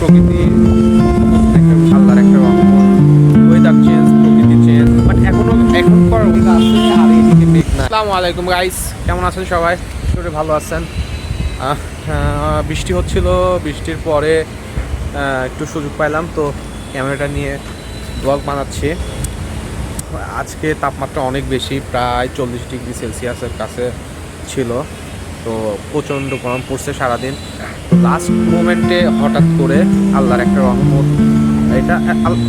প্রকৃতি আল্লাহর একটা রহমত, ওয়েদার চেঞ্জ, প্রকৃতি চেঞ্জ, বাট এখনকার ওয়েদার আছে আর এদিকে মেঘ না। আসসালামু আলাইকুম গাইস, কেমন আছেন সবাই? শরীরে ভালো আছেন? বৃষ্টি হচ্ছিল, বৃষ্টির পরে একটু সুযোগ পাইলাম তো ক্যামেরাটা নিয়ে ব্লগ বানাচ্ছি। আজকে তাপমাত্রা অনেক বেশি, প্রায় 40 ডিগ্রি সেলসিয়াসের কাছে ছিল, তো প্রচণ্ড গরম পড়ছে সারাদিন। তো লাস্ট মোমেন্টে হঠাৎ করে আল্লাহর একটা রহমত,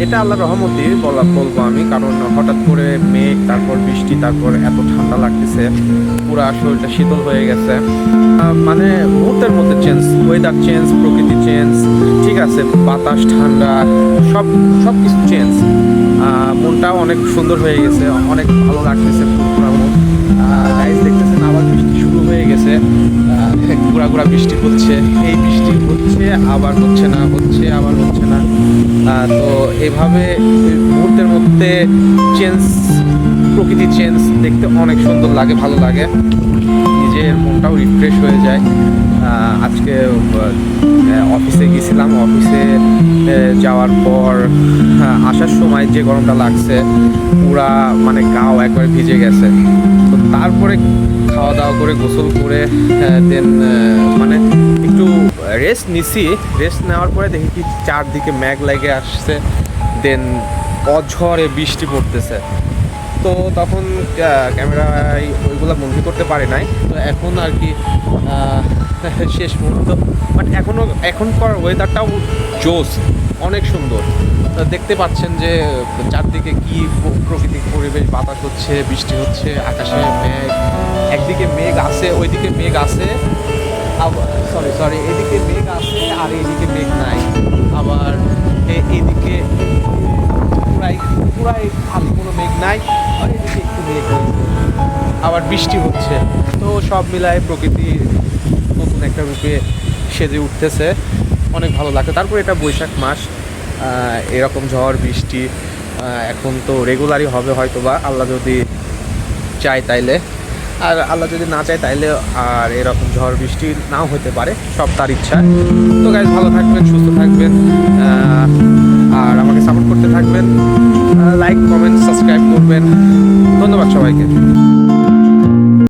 এটা আল্লাহর রহমতই বলবো আমি, কারণ হঠাৎ করে মেঘ, তারপর বৃষ্টি, তারপর এত ঠান্ডা লাগতেছে, পুরো শরীরটা শীতল হয়ে গেছে। মানে মুহূর্তের মধ্যে চেঞ্জ, ওয়েদার চেঞ্জ, প্রকৃতি চেঞ্জ, ঠিক আছে, বাতাস ঠান্ডা, সব কিছু চেঞ্জ। মনটাও অনেক সুন্দর হয়ে গেছে, অনেক ভালো লাগতেছে। পুরো গাইজ দেখতেছেন আবার বৃষ্টি শুরু হয়ে গেছে, গুড়া বৃষ্টি হচ্ছে, এই বৃষ্টি হচ্ছে আবার হচ্ছে না, হচ্ছে আবার হচ্ছে না। তো এভাবে মুহূর্তের মধ্যে চেঞ্জ, প্রকৃতি চেঞ্জ দেখতে অনেক সুন্দর লাগে, ভালো লাগে, নিজের মনটাও রিফ্রেশ হয়ে যায়। আজকে অফিসে গেছিলাম, অফিসে যাওয়ার পর আসার সময় যে গরমটা লাগছে, পুরা মানে গাও একবারে ভিজে গেছে। তো তারপরে খাওয়া দাওয়া করে গোসল করে দেন মানে একটু রেস্ট নিছি। রেস্ট নেওয়ার পরে দেখি কি চারদিকে মেঘ লেগে আসছে, দেন অঝরে বৃষ্টি পড়তেছে। তো তখন ক্যামেরায় ওইগুলো বন্দি করতে পারি নাই। তো এখন আর কি শেষ মুহূর্ত, বাট এখনকার ওয়েদারটাও জোস, অনেক সুন্দর। দেখতে পাচ্ছেন যে চারদিকে কি প্রকৃতিক পরিবেশ, বাতাস হচ্ছে, বৃষ্টি হচ্ছে, আকাশে মেঘ, একদিকে মেঘ আছে, ওইদিকে মেঘ আছে, আবার সরি এদিকে মেঘ আছে আর এইদিকে মেঘ নাই, আবার এইদিকে পুরাই খালি, কোনো মেঘ নাই, আর এদিকে একটু মেঘ হয়েছে, আবার বৃষ্টি হচ্ছে। তো সব মিলায় প্রকৃতি নতুন একটা রূপে সেজে উঠতেছে, অনেক ভালো লাগে। তারপর এটা বৈশাখ মাস, এরকম ঝড় বৃষ্টি এখন তো রেগুলারই হবে হয়তো, বা আল্লাহ যদি চায় তাইলে, আর আল্লাহ যদি না চায় তাইলে আর এরকম ঝড় বৃষ্টি নাও হতে পারে, সব তার ইচ্ছা। তো গাইজ ভালো থাকবেন, সুস্থ থাকবেন, আর আমাকে সাপোর্ট করতে থাকবেন, লাইক কমেন্ট সাবস্ক্রাইব করবেন। ধন্যবাদ সবাইকে।